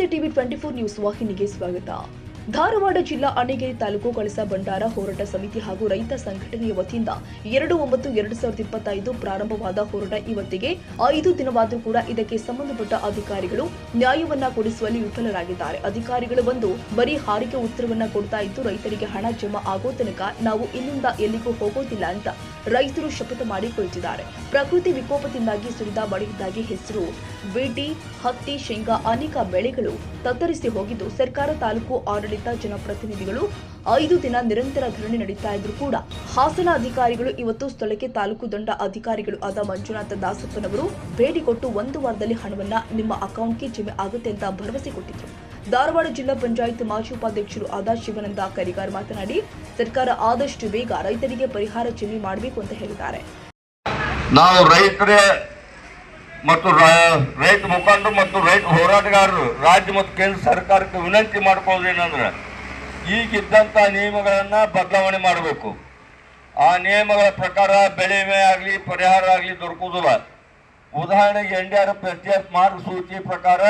ನಮಸ್ತೆ TV 24 news ವಾಹಿನಿಗೆ ಸ್ವಾಗತ. ಧಾರವಾಡ ಜಿಲ್ಲಾ ಅಣೆಗೇರಿ ತಾಲೂಕು ಕಳಸಾ ಬಂಡಾರ ಹೋರಾಟ ಸಮಿತಿ ಹಾಗೂ ರೈತ ಸಂಘಟನೆಯ ವತಿಯಿಂದ 2/9/2025 ಪ್ರಾರಂಭವಾದ ಹೋರಾಟ ಇವತ್ತಿಗೆ 5 ದಿನವಾದರೂ ಕೂಡ ಇದಕ್ಕೆ ಸಂಬಂಧಪಟ್ಟ ಅಧಿಕಾರಿಗಳು ನ್ಯಾಯವನ್ನ ಕೊಡಿಸುವಲ್ಲಿ ವಿಫಲರಾಗಿದ್ದಾರೆ. ಅಧಿಕಾರಿಗಳು ಬಂದು ಬರೀ ಹಾರಿಕೆ ಉತ್ತರವನ್ನ ಕೊಡ್ತಾ ಇದ್ದು ರೈತರಿಗೆ ಹಣ ಜಮಾ ಆಗೋ ತನಕ ನಾವು ಇಲ್ಲಿಂದ ಎಲ್ಲಿಗೂ ಹೋಗೋದಿಲ್ಲ ಅಂತ ರೈತರು ಶಪಥ ಮಾಡಿ ಕುಳಿತಿದ್ದಾರೆ. ಪ್ರಕೃತಿ ವಿಕೋಪದಿಂದಾಗಿ ಸುರಿದ ಮಳೆಯಿಂದಾಗಿ ಹೆಸರು, ಬೇಟಿ, ಹತ್ತಿ, ಶೇಂಗಾ ಅನೇಕ ಬೆಳೆಗಳು ತತ್ತರಿಸಿ ಹೋಗಿದ್ದು ಸರ್ಕಾರ, ತಾಲೂಕು ಆಡಳಿತ, ಜನಪ್ರತಿನಿಧಿಗಳು 5 ದಿನ ನಿರಂತರ ಧರಣಿ ನಡೆಯುತ್ತಾ ಇದ್ರು ಕೂಡ ಹಾಸನ ಅಧಿಕಾರಿಗಳು ಇವತ್ತು ಸ್ಥಳಕ್ಕೆ ತಾಲೂಕು ದಂಡ ಅಧಿಕಾರಿಗಳು ಆದ ಮಂಜುನಾಥ ದಾಸಪ್ಪನವರು ಭೇಟಿ ಕೊಟ್ಟು 1 ವಾರದಲ್ಲಿ ಹಣವನ್ನ ನಿಮ್ಮ ಅಕೌಂಟ್ಗೆ ಜಮೆ ಆಗುತ್ತೆ ಅಂತ ಭರವಸೆ ಕೊಟ್ಟಿದ್ರು. ಧಾರವಾಡ ಜಿಲ್ಲಾ ಪಂಚಾಯತ್ ಮಾಜಿ ಉಪಾಧ್ಯಕ್ಷರು ಆದ ಶಿವಾನಂದ ಕರಿಗಾರ್ ಮಾತನಾಡಿ ಸರ್ಕಾರ ಆದಷ್ಟು ಬೇಗ ರೈತರಿಗೆ ಪರಿಹಾರ ಜಮೆ ಮಾಡಬೇಕು ಅಂತ ಹೇಳಿದ್ದಾರೆ. ನಾವು ರೈತರೇ ಮತ್ತು ರೈತ ಮುಖಂಡರು ಮತ್ತು ರೈತ ಹೋರಾಟಗಾರರು ರಾಜ್ಯ ಮತ್ತು ಕೇಂದ್ರ ಸರ್ಕಾರಕ್ಕೆ ವಿನಂತಿ ಮಾಡ್ಕೊಳ್ಳೋದೇನಂದ್ರೆ ಈಗಿದ್ದಂಥ ನಿಯಮಗಳನ್ನು ಬದಲಾವಣೆ ಮಾಡಬೇಕು. ಆ ನಿಯಮಗಳ ಪ್ರಕಾರ ಬೆಳೆ ವಿಮೆ ಆಗಲಿ ಪರಿಹಾರ ಆಗಲಿ ದೊರಕುವುದಿಲ್ಲ. ಉದಾಹರಣೆಗೆ NDRF SDF ಮಾರ್ಗಸೂಚಿ ಪ್ರಕಾರ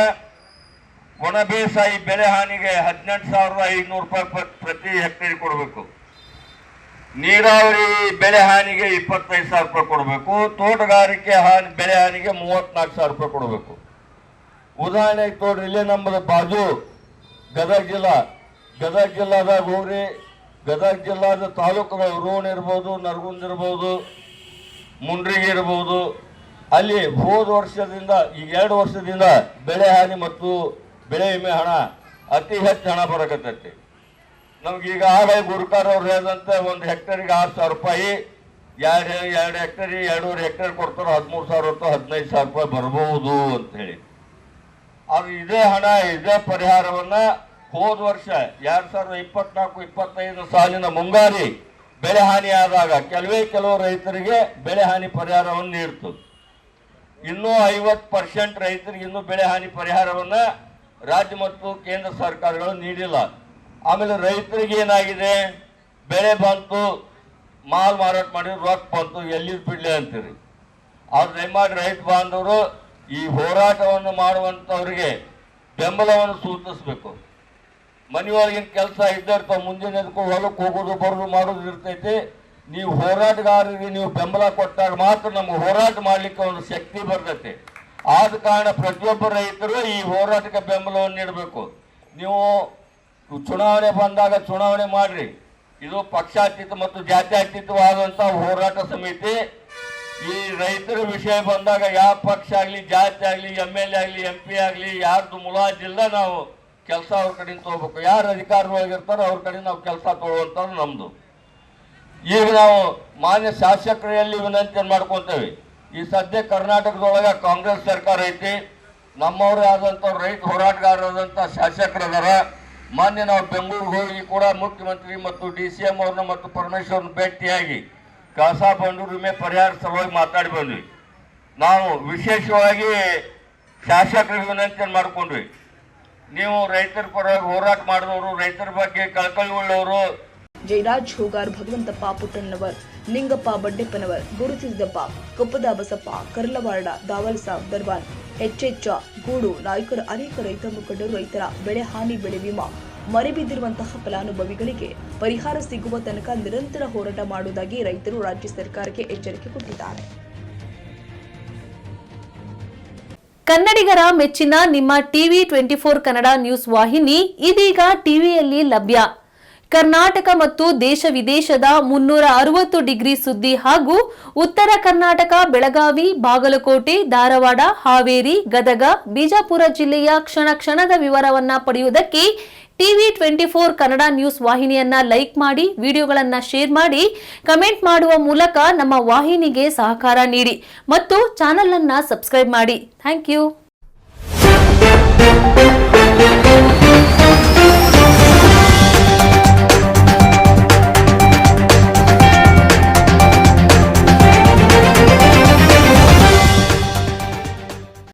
ಒಣ ಬೇಸಾಯಿ ಬೆಳೆ ಹಾನಿಗೆ 18,500 ರೂಪಾಯಿ ಪ್ರತಿ ಹೆಕ್ಟೇರ್ ಕೊಡಬೇಕು. ನೀರಾವರಿ ಬೆಳೆ ಹಾನಿಗೆ 25,000 ರೂಪಾಯಿ ಕೊಡಬೇಕು. ತೋಟಗಾರಿಕೆ ಬೆಳೆ ಹಾನಿಗೆ 34,000 ರೂಪಾಯಿ ಕೊಡಬೇಕು. ಉದಾಹರಣೆಗೆ ತೋಡ್ರಿ, ಇಲ್ಲೇ ನಮ್ಮದು ಬಾಜು ಗದಗ ಜಿಲ್ಲಾದಾಗ ಹೋಗ್ರಿ. ಗದಗ ಜಿಲ್ಲಾದ ತಾಲೂಕುಗಳು ರೋಣ ಇರ್ಬೋದು, ನರಗುಂದ ಇರ್ಬೋದು, ಮುಂಡ್ರಿಗಿ ಇರ್ಬೋದು. ಅಲ್ಲಿ ಹೋದ ವರ್ಷದಿಂದ ಈಗ 2 ವರ್ಷದಿಂದ ಬೆಳೆ ಹಾನಿ ಮತ್ತು ಬೆಳೆ ವಿಮೆ ಹಣ ಅತಿ ಹೆಚ್ಚು ಹಣ ಬರಕತ್ತೈತಿ. ನಮ್ಗೀಗ ಆಗಲೇ ಗುರುಕಾರ್ ಅವ್ರು ಹೇಳಿದಂತೆ 1 ಹೆಕ್ಟೇರಿಗೆ 6,000 ರೂಪಾಯಿ, 2 ಹೆಕ್ಟೇರಿ 2.5 ಹೆಕ್ಟೇರ್ ಕೊಡ್ತಾರೆ 13,000 ಅಥವಾ 15,000 ರೂಪಾಯಿ ಬರ್ಬೋದು ಅಂತ ಹೇಳಿ. ಅದು ಇದೇ ಹಣ, ಇದೇ ಪರಿಹಾರವನ್ನ ಹೋದ ವರ್ಷ 2024-25 ಸಾಲಿನ ಮುಂಗಾರಿ ಬೆಳೆ ಹಾನಿ ಆದಾಗ ಕೆಲವು ರೈತರಿಗೆ ಬೆಳೆ ಹಾನಿ ಪರಿಹಾರವನ್ನು ನೀಡ್ತು. ಇನ್ನೂ 50% ರೈತರಿಗೆ ಇನ್ನೂ ಬೆಳೆ ಹಾನಿ ಪರಿಹಾರವನ್ನ ರಾಜ್ಯ ಮತ್ತು ಕೇಂದ್ರ ಸರ್ಕಾರಗಳು ನೀಡಿಲ್ಲ. ಆಮೇಲೆ ರೈತರಿಗೆ ಏನಾಗಿದೆ, ಬೆಳೆ ಬಂತು, ಮಾಲ್ ಮಾರಾಟ ಮಾಡಿ ರೊಕ್ಕ ಬಂತು, ಎಲ್ಲಿ ಬಿಡ್ಲಿ ಅಂತೀರಿ. ಆದ್ರೆ ದಯಮಾಡಿ ರೈತ ಬಾಂಧವರು ಈ ಹೋರಾಟವನ್ನು ಮಾಡುವಂಥವ್ರಿಗೆ ಬೆಂಬಲವನ್ನು ಸೂಚಿಸಬೇಕು. ಮನೆಯೊಳಗಿನ ಕೆಲಸ ಇದ್ದಿರ್ತಾವ, ಮುಂದಿನ ಹೊಲಕ್ಕೆ ಹೋಗೋದು ಬರೋದು ಮಾಡೋದು ಇರ್ತೈತಿ. ನೀವು ಹೋರಾಟಗಾರರಿಗೆ ನೀವು ಬೆಂಬಲ ಕೊಟ್ಟಾಗ ಮಾತ್ರ ನಮ್ಗೆ ಹೋರಾಟ ಮಾಡಲಿಕ್ಕೆ ಒಂದು ಶಕ್ತಿ ಬರ್ತೈತಿ. ಆದ ಕಾರಣ ಪ್ರತಿಯೊಬ್ಬ ರೈತರು ಈ ಹೋರಾಟಕ್ಕೆ ಬೆಂಬಲವನ್ನು ನೀಡಬೇಕು. ನೀವು ಚುನಾವಣೆ ಬಂದಾಗ ಚುನಾವಣೆ ಮಾಡ್ರಿ. ಇದು ಪಕ್ಷಾತೀತ ಮತ್ತು ಜಾತ್ಯತೀತವಾದಂಥ ಹೋರಾಟ ಸಮಿತಿ. ಈ ರೈತರ ವಿಷಯ ಬಂದಾಗ ಯಾವ ಪಕ್ಷ ಆಗಲಿ, ಜಾತಿ ಆಗಲಿ, MLA ಆಗಲಿ, MP ಆಗಲಿ ಯಾರ್ದು ಮುಲಾಜಿಲ್ಲ. ನಾವು ಕೆಲಸ ಅವ್ರ ಕಡೆಯಿಂದ ತಗೋಬೇಕು. ಯಾರು ಅಧಿಕಾರದೊಳಗಿರ್ತಾರೋ ಅವ್ರ ಕಡೆ ನಾವು ಕೆಲಸ ತಗೊಳ್ಳುವಂಥದ್ದು ನಮ್ಮದು. ಈಗ ನಾವು ಮಾನ್ಯ ಶಾಸಕರಲ್ಲಿ ವಿನಂತಿಯನ್ನು ಮಾಡ್ಕೊತೇವೆ. ಈ ಸದ್ಯ ಕರ್ನಾಟಕದೊಳಗೆ ಕಾಂಗ್ರೆಸ್ ಸರ್ಕಾರ ಐತಿ. ನಮ್ಮವರೇ ಆದಂಥವ್ರು ರೈತ ಹೋರಾಟಗಾರರಾದಂಥ ಶಾಸಕರದಾರ. ಮಾನ್ಯ ನಾವು ಬೆಂಗಳೂರಿಗೆ ಹೋಗಿ ಕೂಡ ಮುಖ್ಯಮಂತ್ರಿ ಮತ್ತು DCM ಅವ್ರನ್ನ ಮತ್ತು ಪರಮೇಶ್ವರ್ನ ಭೇಟಿಯಾಗಿ ಕಳಸಾ ಬಂಡೂರು ವಿಮೆ ಪರಿಹಾರ ಸಲುವಾಗಿ ಮಾತಾಡಿ ಬಂದ್ವಿ. ನಾವು ವಿಶೇಷವಾಗಿ ಶಾಸಕರಿಗೆ ವಿನಂತಿಯನ್ನು ಮಾಡ್ಕೊಂಡ್ವಿ. ನೀವು ರೈತರ ಪರವಾಗಿ ಹೋರಾಟ ಮಾಡಿದವರು, ರೈತರ ಬಗ್ಗೆ ಕಳಕಳಿ ಉಳ್ಳವರು. ಜಯರಾಜ್ ಹೋಗಾರ್, ಭಗವಂತಪ್ಪ ಪುಟ್ಟಣ್ಣವರ್, ನಿಂಗಪ್ಪ ಬಡ್ಡೆಪ್ಪನವರ್, ಗುರುತಿಸಿದಪ್ಪ, ಕೊಪ್ಪದ ಬಸಪ್ಪ, ಕರ್ಲವಾಡ, ದಾವಲ್ ಸಾಬ್, ದರ್ವಾನ್, HH ಗೂಡು ನಾಯಕರು ಅನೇಕ ರೈತ ಮುಖಂಡರು ರೈತರ ಬೆಳೆ ಹಾನಿ, ಬೆಳೆ ವಿಮಾ ಮರೆಬಿದ್ದಿರುವಂತಹ ಫಲಾನುಭವಿಗಳಿಗೆ ಪರಿಹಾರ ಸಿಗುವ ತನಕ ನಿರಂತರ ಹೋರಾಟ ಮಾಡುವುದಾಗಿ ರೈತರು ರಾಜ್ಯ ಸರ್ಕಾರಕ್ಕೆ ಎಚ್ಚರಿಕೆ ಕೊಟ್ಟಿದ್ದಾರೆ. ಕನ್ನಡಿಗರ ಮೆಚ್ಚಿನ ನಿಮ್ಮ ಟಿವಿ 24 ಕನ್ನಡ ನ್ಯೂಸ್ ವಾಹಿನಿ ಇದೀಗ ಟಿವಿಯಲ್ಲಿ ಲಭ್ಯ. ಕರ್ನಾಟಕ ಮತ್ತು ದೇಶ ವಿದೇಶದ 360 ಡಿಗ್ರಿ ಸುದ್ದಿ ಹಾಗೂ ಉತ್ತರ ಕರ್ನಾಟಕ, ಬೆಳಗಾವಿ, ಬಾಗಲಕೋಟೆ, ಧಾರವಾಡ, ಹಾವೇರಿ, ಗದಗ, ಬಿಜಾಪುರ ಜಿಲ್ಲೆಯ ಕ್ಷಣದ ವಿವರವನ್ನ ಪಡೆಯುವುದಕ್ಕೆ ಟಿವಿ 24 ಕನ್ನಡ ನ್ಯೂಸ್ ವಾಹಿನಿಯನ್ನ ಲೈಕ್ ಮಾಡಿ, ವಿಡಿಯೋಗಳನ್ನ ಶೇರ್ ಮಾಡಿ, ಕಮೆಂಟ್ ಮಾಡುವ ಮೂಲಕ ನಮ್ಮ ವಾಹಿನಿಗೆ ಸಹಕಾರ ನೀಡಿ ಮತ್ತು ಚಾನೆಲ್ ಅನ್ನ ಸಬ್ಸ್ಕ್ರೈಬ್ ಮಾಡಿ. Thank you.